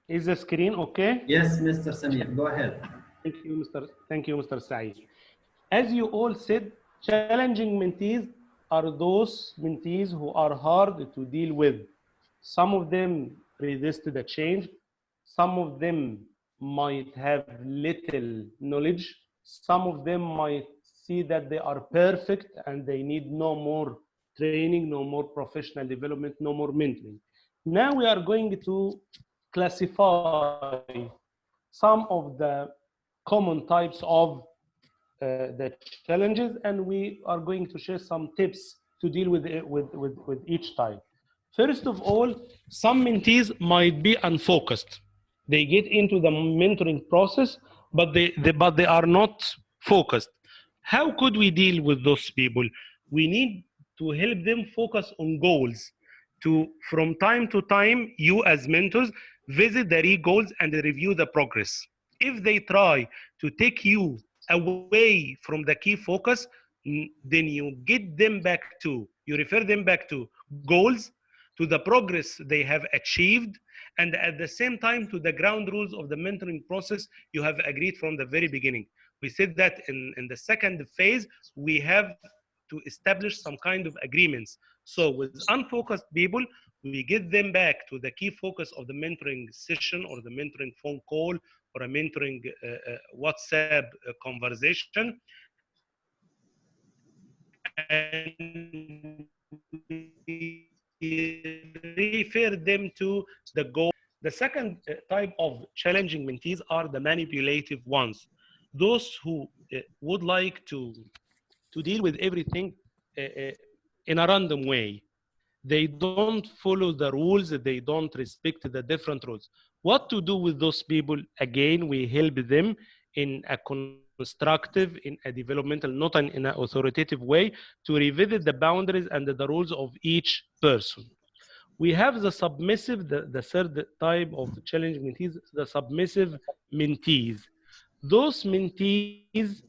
Is the screen okay? Yes, Mr. Samir, go ahead. Thank you, Mr. Saeed. As you all said, challenging mentees are those mentees who are hard to deal with. Some of them resist the change. Some of them might have little knowledge. Some of them might see that they are perfect and they need no more training, no more professional development, no more mentoring. Now we are going to classify some of the common types of the challenges, and we are going to share some tips to deal with with each type. First of all, some mentees might be unfocused. They get into the mentoring process, but they are not focused. How could we deal with those people? We need to help them focus on goals. To from time to time, you as mentors visit the goals and review the progress. If they try to take you away from the key focus, then you get them back to, you refer them back to goals, to the progress they have achieved, and at the same time to the ground rules of the mentoring process you have agreed from the very beginning. We said that in the second phase, we have to establish some kind of agreements. So with unfocused people, we get them back to the key focus of the mentoring session or the mentoring phone call or a mentoring WhatsApp conversation, and we refer them to the goal. The second type of challenging mentees are the manipulative ones, those who would like to deal with everything in a random way. They don't follow the rules, they don't respect the different rules. What to do with those people? Again, we help them in a constructive, in a developmental, not in an authoritative way, to revisit the boundaries and the rules of each person. We have the submissive, the third type of challenging mentees, the submissive mentees. Those mentees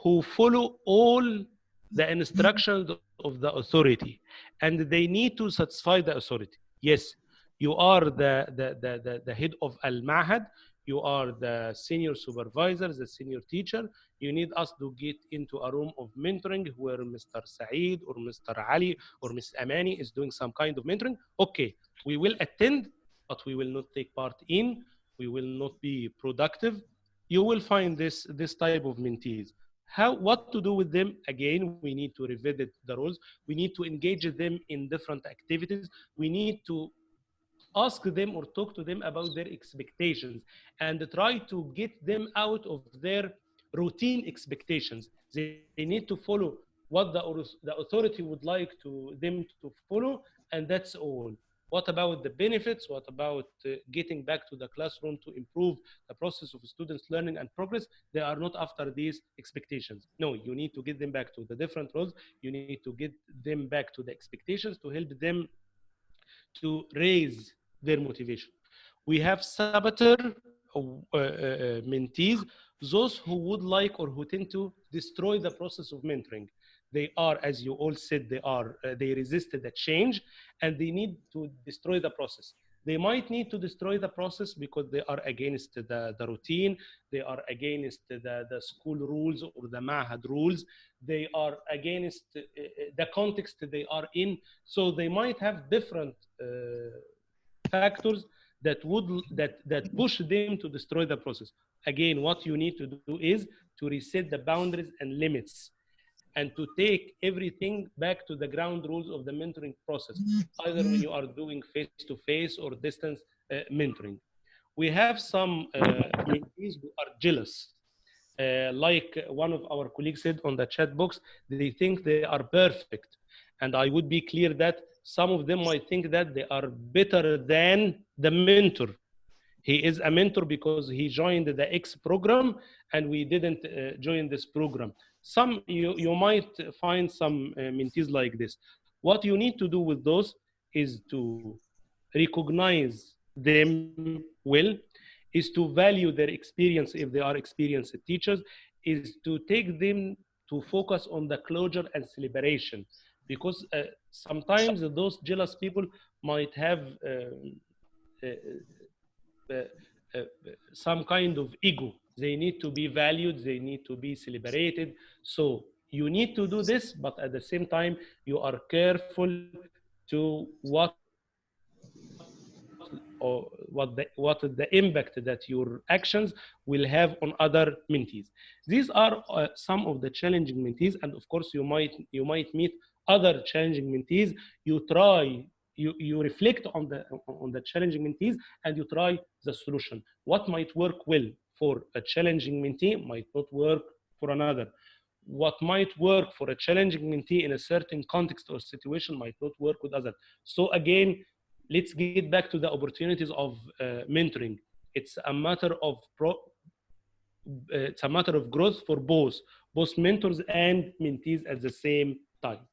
who follow all the instructions of the authority, and they need to satisfy the authority. Yes, you are the head of Al Mahad, you are the senior supervisor, the senior teacher. You need us to get into a room of mentoring where Mr. Saeed or Mr. Ali or Ms. Amani is doing some kind of mentoring. Okay, we will attend, but we will not take part in, we will not be productive. You will find this type of mentees. What to do with them? Again, we need to revisit the rules. We need to engage them in different activities. We need to ask them or talk to them about their expectations and try to get them out of their routine expectations. They need to follow what the authority would like them to follow, and that's all. What about the benefits? What about getting back to the classroom to improve the process of students learning and progress? They are not after these expectations. No, you need to get them back to the different roles. You need to get them back to the expectations to help them to raise their motivation. We have saboteur mentees, those who would like or who tend to destroy the process of mentoring. They are, as you all said, they resisted the change and they need to destroy the process. They might need to destroy the process because they are against the routine, they are against the school rules or the Mahad rules, they are against the context they are in. So they might have different factors that push them to destroy the process. Again, what you need to do is to reset the boundaries and limits and to take everything back to the ground rules of the mentoring process, either when you are doing face-to-face or distance mentoring. We have some mentees who are jealous. Like one of our colleagues said on the chat box, they think they are perfect. And I would be clear that some of them might think that they are better than the mentor. He is a mentor because he joined the X program and we didn't join this program. You might find some mentees like this. What you need to do with those is to recognize them well, is to value their experience if they are experienced teachers, is to take them to focus on the closure and celebration. Because sometimes those jealous people might have uh, uh, uh, some kind of ego. They need to be valued, they need to be celebrated. So you need to do this, but at the same time, you are careful to what the impact that your actions will have on other mentees. These are some of the challenging mentees, and of course you might meet other challenging mentees. You try, you reflect on the challenging mentees, and you try the solution. What might work well for a challenging mentee might not work for another. What might work for a challenging mentee in a certain context or situation might not work with others. So again, let's get back to the opportunities of mentoring. It's a matter of it's a matter of growth for both mentors and mentees at the same time.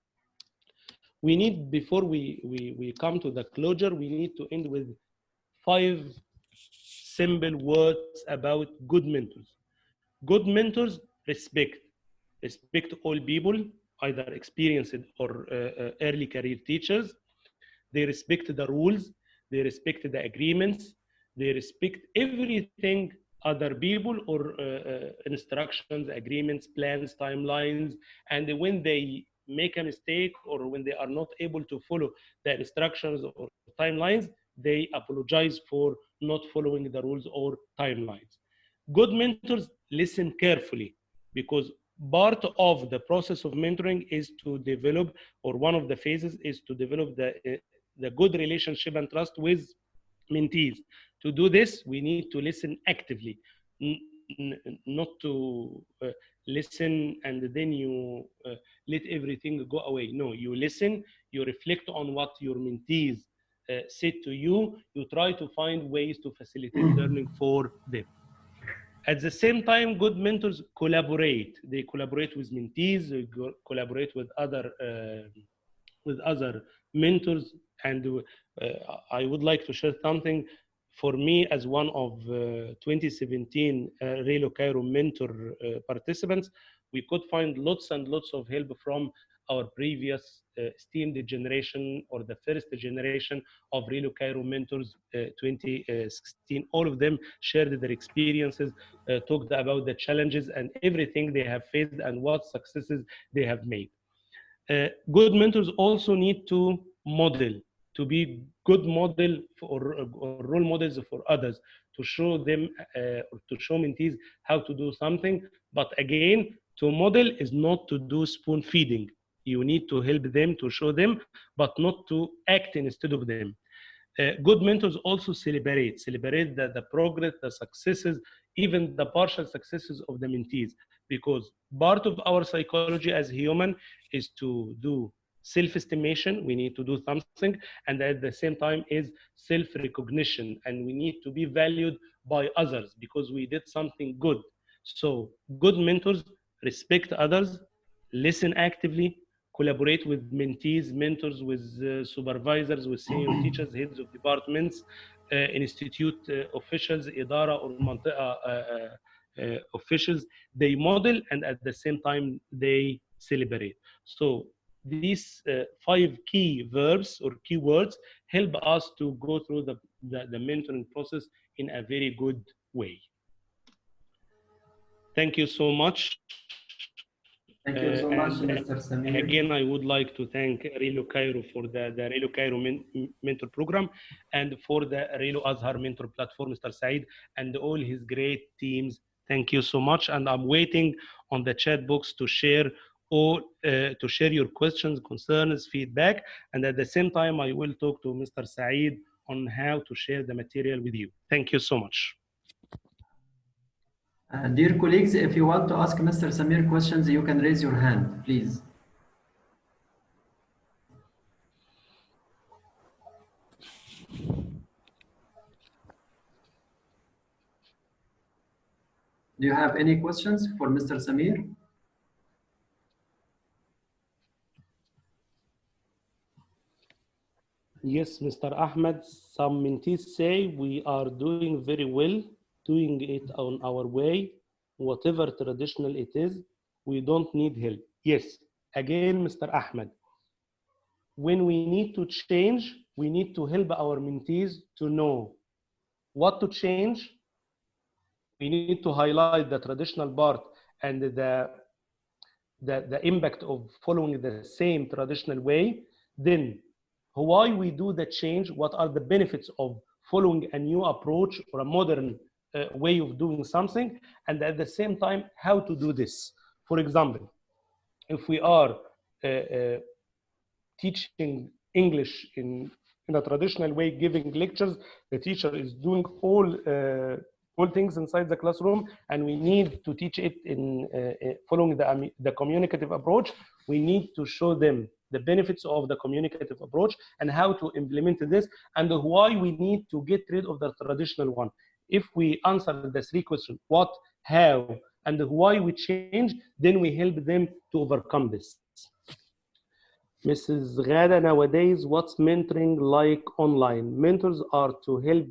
We need, before we come to the closure, we need to end with 5 simple words about good mentors. Good mentors respect all people, either experienced or early career teachers. They respect the rules, they respect the agreements, they respect everything other people or instructions, agreements, plans, timelines. And when they make a mistake or when they are not able to follow the instructions or timelines, they apologize for not following the rules or timelines. Good mentors listen carefully, because part of the process of mentoring is to develop, or one of the phases is to develop the good relationship and trust with mentees. To do this, we need to listen actively, not to listen and then you let everything go away. No, you listen, you reflect on what your mentees said to you, you try to find ways to facilitate learning for them. At the same time, good mentors collaborate. They collaborate with mentees, they collaborate with other mentors. And I would like to share something. For me, as one of 2017 Relo Cairo mentor participants, we could find lots and lots of help from our previous esteemed generation, or the first generation of Relo Cairo mentors 2016. All of them shared their experiences, talked about the challenges and everything they have faced and what successes they have made. Good mentors also need to model, to be good model for, or role models for others, to show them or to show mentees how to do something. But again, to model is not to do spoon feeding. You need to help them, to show them, but not to act instead of them. Good mentors also celebrate the progress, the successes, even the partial successes of the mentees, because part of our psychology as human is to do self-estimation. We need to do something, and at the same time is self-recognition, and we need to be valued by others because we did something good. So good mentors respect others, listen actively, collaborate with mentees, mentors, with supervisors, with senior teachers, heads of departments, institute officials, idara or mantiqa officials. They model, and at the same time they celebrate. So these 5 key verbs or keywords help us to go through the mentoring process in a very good way. Thank you so much. Thank you so much, And Mr. again, Samir. I would like to thank Relo Cairo for the Relo Cairo mentor program, and for the Relo Azhar mentor platform, Mr. Saeed, and all his great teams. Thank you so much. And I'm waiting on the chat box to share your questions, concerns, feedback. And at the same time, I will talk to Mr. Saeed on how to share the material with you. Thank you so much. Dear colleagues, if you want to ask Mr. Samir questions, you can raise your hand, please. Do you have any questions for Mr. Samir? Yes, Mr. Ahmed, some mentees say we are doing very well, doing it on our way, whatever traditional it is, we don't need help. Yes, again, Mr. Ahmed, when we need to change, we need to help our mentees to know what to change, we need to highlight the traditional part and the impact of following the same traditional way. Then why we do the change, what are the benefits of following a new approach or a modern way of doing something, and at the same time how to do this. For example, if we are teaching English in a traditional way, giving lectures, the teacher is doing all things inside the classroom, and we need to teach it in following the communicative approach. We need to show them the benefits of the communicative approach and how to implement this, and why we need to get rid of the traditional one. If we answer the three questions, what, how, and why we change, then we help them to overcome this. Mrs. Ghada, nowadays, what's mentoring like online? Mentors are to help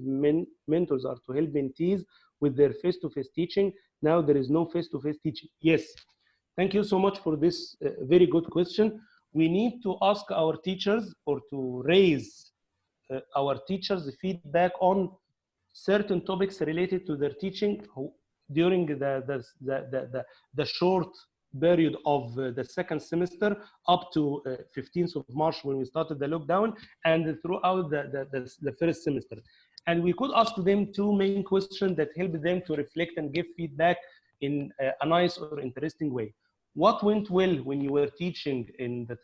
mentees with their face-to-face teaching. Now there is no face-to-face teaching. Yes, thank you so much for this very good question. We need to ask our teachers or to raise our teachers' feedback on certain topics related to their teaching during the short period of the second semester up to 15th of March when we started the lockdown, and throughout the first semester. And we could ask them two main questions that help them to reflect and give feedback in a nice or interesting way. What went well when you were teaching in the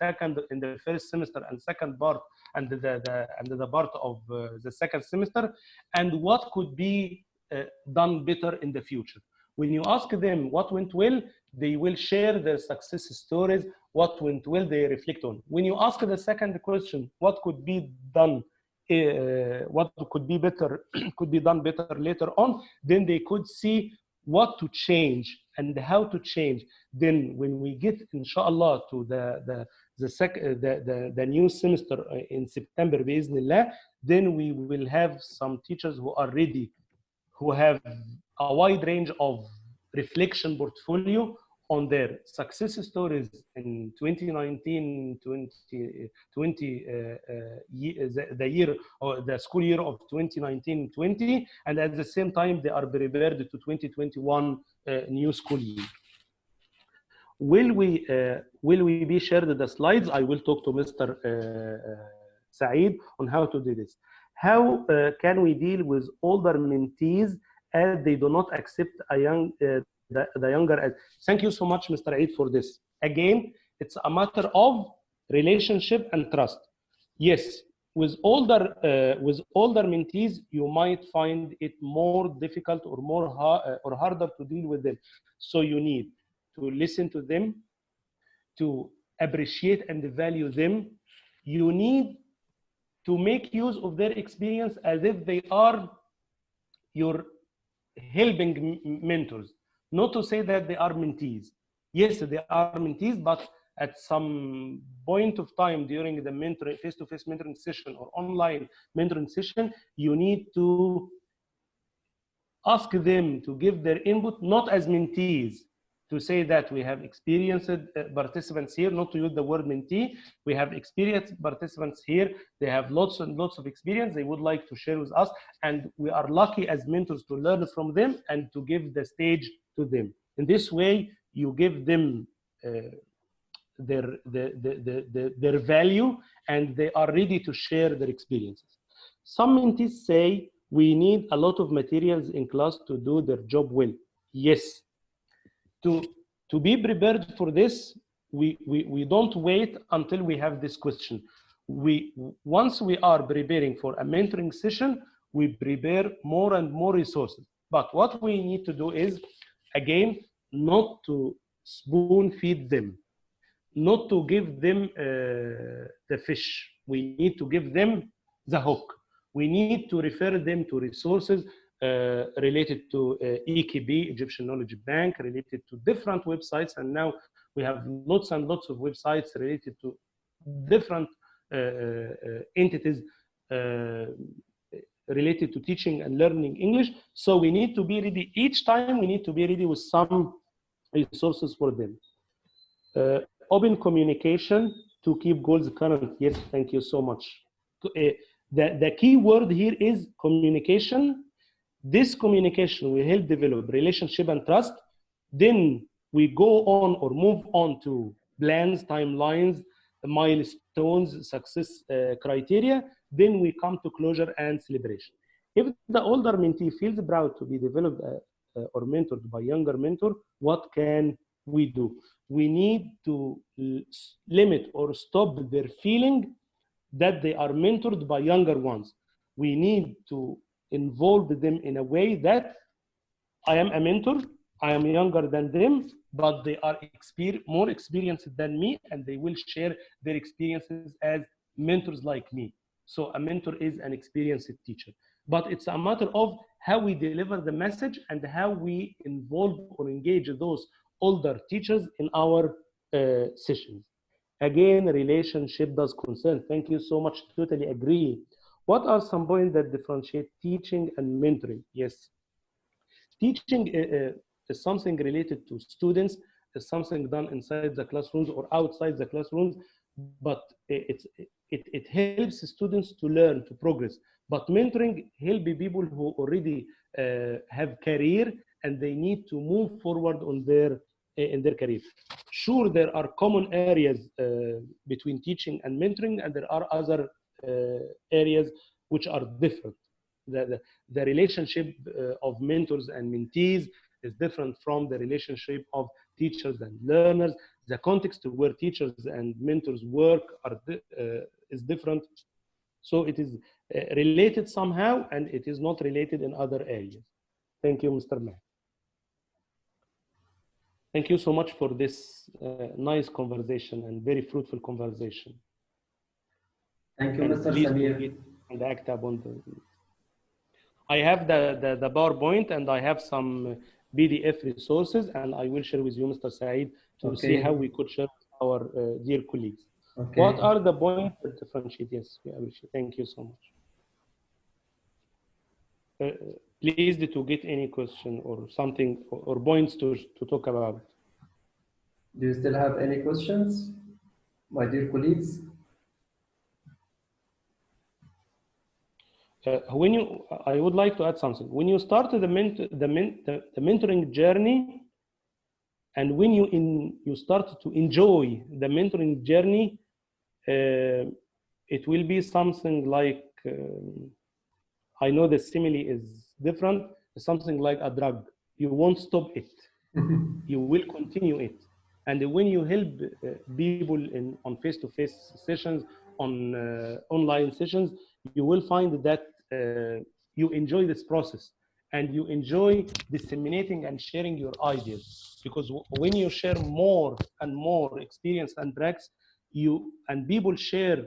first semester and second part and the part of the second semester, and what could be done better in the future? When you ask them what went well, they will share their success stories. What went well, they reflect on. When you ask the second question, what could be done, what could be better, could be done better later on, then they could see what to change and how to change. Then when we get, inshallah, to the new semester in September, bi'Iznillah, then we will have some teachers who are ready, who have a wide range of reflection portfolio on their success stories in 2019, 2020, the year or the school year of 2019-20, and at the same time they are prepared to 2021 new school year. Will we be shared the slides? I will talk to Mr. Saeed on how to do this. How can we deal with older mentees as they do not accept the younger? Thank you so much, Mr. Eid, for this. Again, it's a matter of relationship and trust. Yes, with older mentees, you might find it more difficult or or harder to deal with them. So you need to listen to them, to appreciate and value them. You need to make use of their experience as if they are your helping mentors, not to say that they are mentees. Yes, they are mentees, but at some point of time during the face-to-face mentoring session or online mentoring session, you need to ask them to give their input, not as mentees, to say that we have experienced participants here, not to use the word mentee. We have experienced participants here. They have lots and lots of experience they would like to share with us. And we are lucky as mentors to learn from them and to give the stage to them. In this way, you give them their value, and they are ready to share their experiences. Some mentees say, we need a lot of materials in class to do their job well. Yes. To be prepared for this, we don't wait until we have this question. Once we are preparing for a mentoring session, we prepare more and more resources. But what we need to do is, again, not to spoon feed them, not to give them the fish. We need to give them the hook. We need to refer them to resources related to EKB, Egyptian Knowledge Bank, related to different websites. And now we have lots and lots of websites related to different entities related to teaching and learning English. So we need to be ready. Each time we need to be ready with some resources for them. Open communication to keep goals current. Yes, thank you so much. The key word here is communication. This communication will help develop relationship and trust. Then we go on or move on to plans, timelines, milestones, success criteria. Then we come to closure and celebration. If the older mentee feels proud to be developed or mentored by younger mentor, what can we do? We need to limit or stop their feeling that they are mentored by younger ones. We need to involve them in a way that I am a mentor, I am younger than them, but they are more experienced than me, and they will share their experiences as mentors like me. So a mentor is an experienced teacher. But it's a matter of how we deliver the message and how we involve or engage those older teachers in our sessions. Again, relationship does concern. Thank you so much. Totally agree. What are some points that differentiate teaching and mentoring? Yes. Teaching is something related to students, is something done inside the classrooms or outside the classrooms, but it helps students to learn, to progress. But mentoring helps people who already have career and they need to move forward on their in their career. Sure, there are common areas between teaching and mentoring, and there are other areas which are different. The relationship of mentors and mentees is different from the relationship of teachers and learners. The context where teachers and mentors work is different. So it is related somehow, and it is not related in other areas. Thank you, Mr. Matt. Thank you so much for this nice conversation and very fruitful conversation. Thank you, And Mr. please Samir. and act upon I have the PowerPoint and I have some PDF resources, and I will share with you, Mr. Saeed, to see how we could share with our dear colleagues. Okay. What are the points that differentiate? Yes, we appreciate. Thank you so much. Pleased to get any question or something or points to talk about. Do you still have any questions, my dear colleagues? I would like to add something. When you start the mentoring journey, and when you start to enjoy the mentoring journey, it will be something like I know the simile is different. It's something like a drug. You won't stop it. You will continue it. And when you help people on face-to-face sessions, on online sessions, you will find that you enjoy this process and you enjoy disseminating and sharing your ideas. Because when you share more and more experience and practice, and people share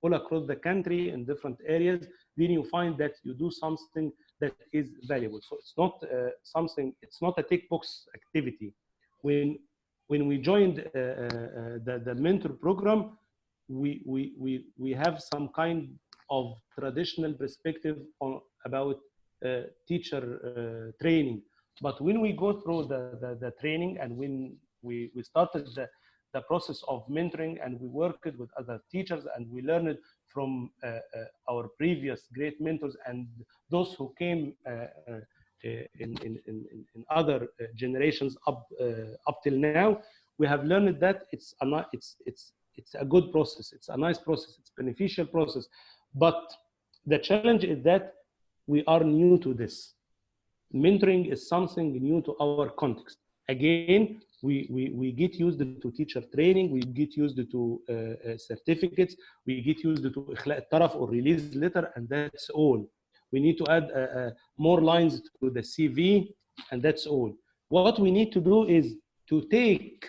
all across the country in different areas, then you find that you do something that is valuable. So it's not it's not a tick box activity. When we joined the mentor program, we have some kind of traditional perspective about teacher training. But when we go through the training, and when we started the process of mentoring, and we worked with other teachers, and we learned from our previous great mentors and those who came in other generations up till now, we have learned that it's a good process, it's a nice process, it's a beneficial process. But the challenge is that we are new to this. Mentoring is something new to our context. Again, we get used to teacher training, we get used to certificates, we get used to إخلاء الطرف or release letter, and that's all. We need to add more lines to the CV, and that's all. What we need to do is to take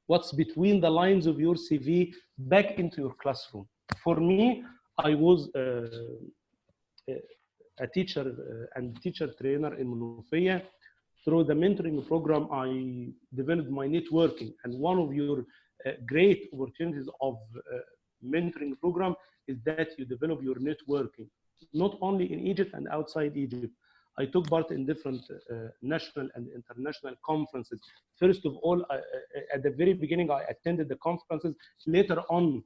what's between the lines of your CV back into your classroom. For me, I was a teacher and teacher trainer in Mentees. Through the mentoring program, I developed my networking. And one of your great opportunities of mentoring program is that you develop your networking, not only in Egypt and outside Egypt. I took part in different national and international conferences. First of all, at the very beginning, I attended the conferences. Later on,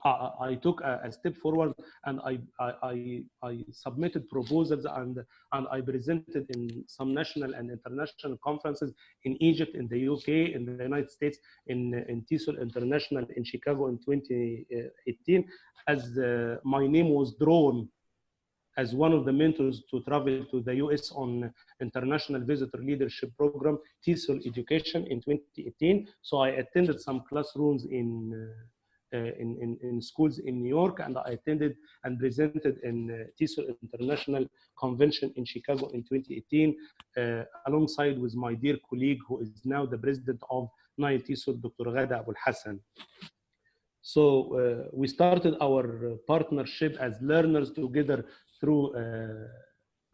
I took a step forward, and I submitted proposals, and I presented in some national and international conferences in Egypt, in the UK, in the United States, in TESOL International in Chicago in 2018, as my name was drawn as one of the mentors to travel to the US on International Visitor Leadership Program, TESOL Education in 2018. So I attended some classrooms in schools in New York, and I attended and presented in TESOL International Convention in Chicago in 2018, alongside with my dear colleague who is now the president of Nile TESOL, Dr. Ghada Abul Hassan. So we started our partnership as learners together through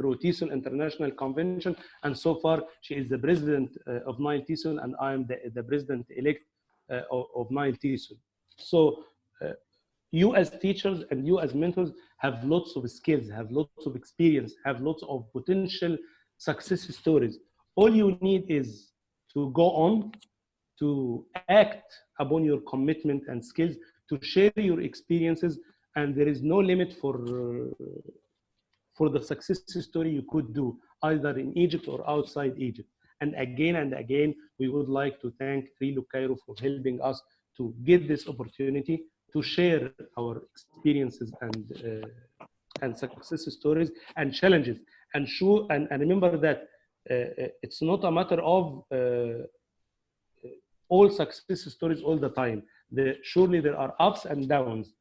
TESOL International Convention, and so far she is the president of Nile TESOL, and I am the president-elect of Nile TESOL. So you as teachers and you as mentors have lots of skills, have lots of experience, have lots of potential success stories. All you need is to go on, to act upon your commitment and skills, to share your experiences, and there is no limit for the success story you could do, either in Egypt or outside Egypt. And again, we would like to thank Rilo Cairo for helping us to get this opportunity to share our experiences and success stories and challenges. And remember that it's not a matter of all success stories all the time. Surely there are ups and downs,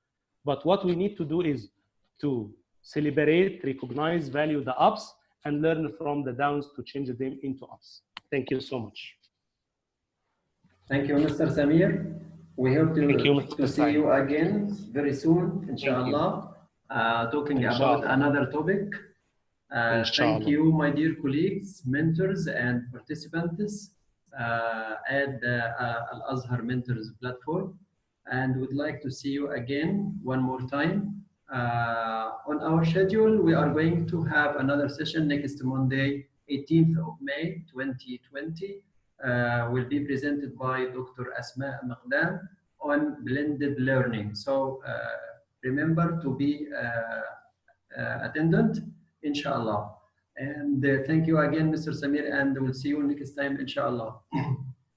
but what we need to do is to celebrate, recognize, value the ups, and learn from the downs to change them into ups. Thank you so much. Thank you, Mr. Samir. We hope to see you again very soon, inshallah, talking about another topic. Thank you, my dear colleagues, mentors, and participants at the Al-Azhar Mentors platform. And would like to see you again one more time. On our schedule, we are going to have another session next Monday, 18th of May, 2020. Will be presented by Dr. Asma Maqdam on blended learning. So remember to be attendant, inshallah. And thank you again, Mr. Samir, and we'll see you next time, inshallah.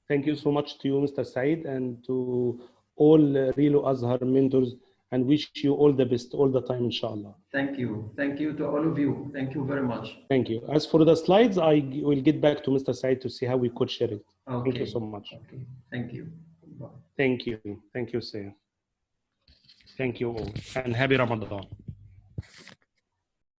Thank you so much to you, Mr. Said, and to all Rilo Azhar mentors, and wish you all the best all the time, inshallah. Thank you. Thank you to all of you. Thank you very much. Thank you. As for the slides, I will get back to Mr. Said to see how we could share it. Okay. Thank you so much. Okay. Thank you. Bye. Thank you. Thank you, sir. Thank you all, and happy Ramadan.